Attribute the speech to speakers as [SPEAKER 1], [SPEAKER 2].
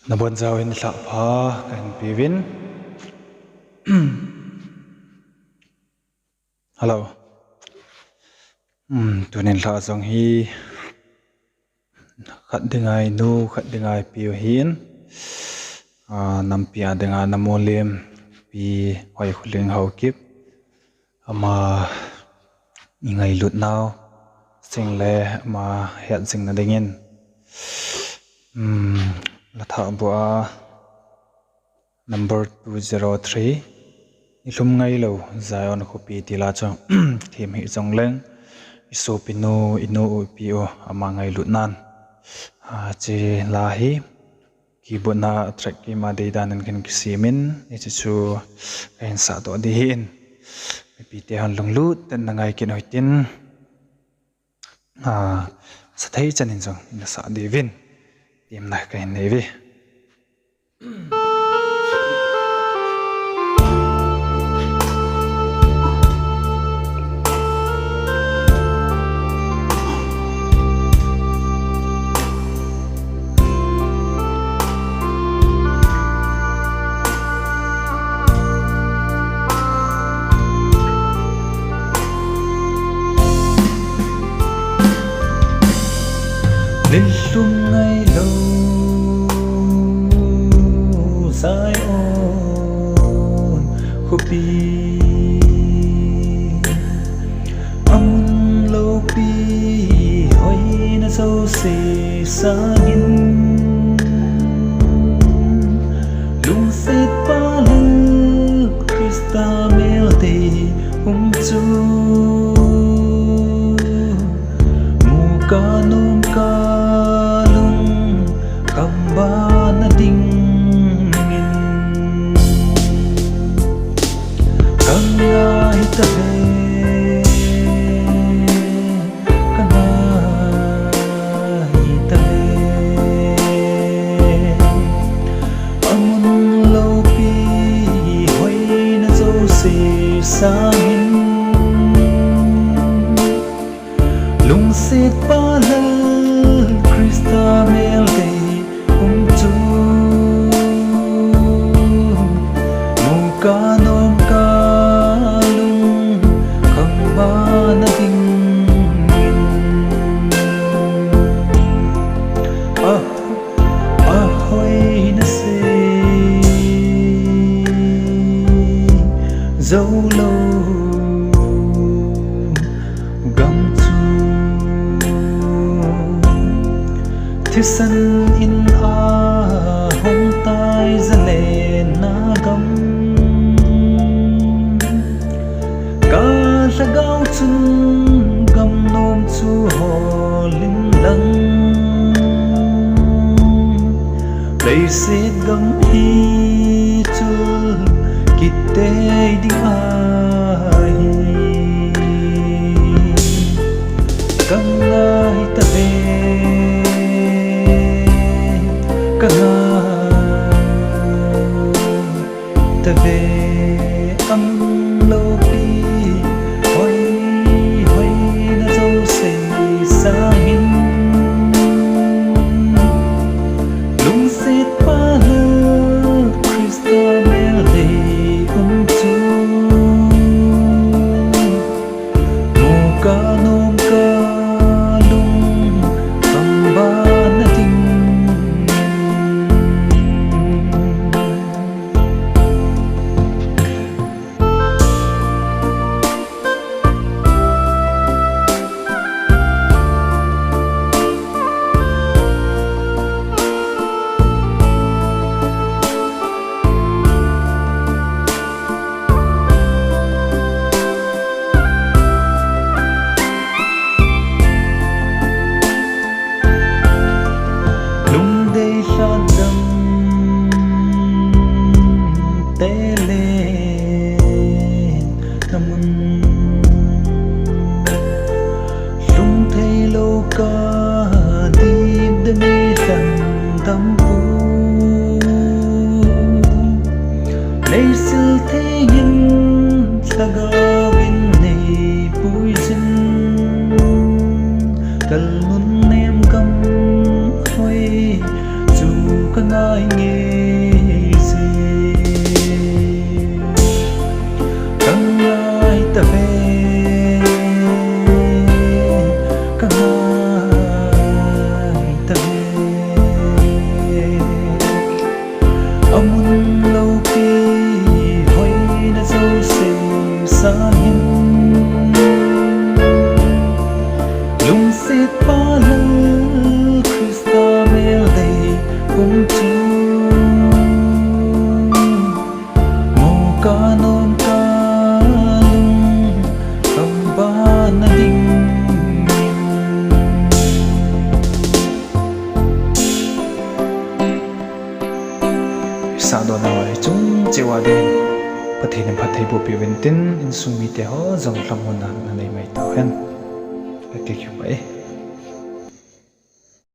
[SPEAKER 1] Na buồn giàu in lạ phá cảnh bì vin. Hello. Tu nên lạ dòng hi khát đừng ai nu khát đừng ai piu hiến. Nam pia đừng ai nam mô liêm pi hoài khuleng hậu kiếp. Ama ngay lụt nào sinh lệ mà hiện sinh là đingin. Là thọ bùa number 203 ilum ngay lo zayon khopi tila chang thim hi chang leng iso pino ino pio ama ngai lutnan chi la hi kibona track ki ma de dan kan kisimin ichi chu kain sa to di hin pi te han long lut ten ngai kin hoitin sa thei chanin jong in sa di vin tim na kain nei vi
[SPEAKER 2] lên lung ngay lâu dài ôn khô pi âm lâu pi hỏi na sâu xì xa nghìn lung xét ba lư Krista mel tê chu mu ca nôm ca ba na ding in kang ai ta ve kang ai ta ve amun lâu pi hoi na zo se sang in lung set pa la Krista mel de ca nôm ca lung không ba na ding in hoi na se dấu lâu gam chu thiết sân in hong tai ra lệ na gam sa gao chung gam nom chu ho linh lăng lấy xét gam hi chu kitte ding ai kang ai ta ve kang ai ta ve âm lâu pi hoi na dâu say sa hin lung set pa lơ Krista mel de chu ai nghe gì càng ai ta về càng ai ta về amun lâu pi hoi na dấu se sa hin lung sit pa lư Christa mel day kum tu mo ka non ka lung kam ba na ding sa do na wai chung chewa den pathin phathai bu pi ventin in sumi te ho jong thlam hona na nei mai ta hen ake kyu bai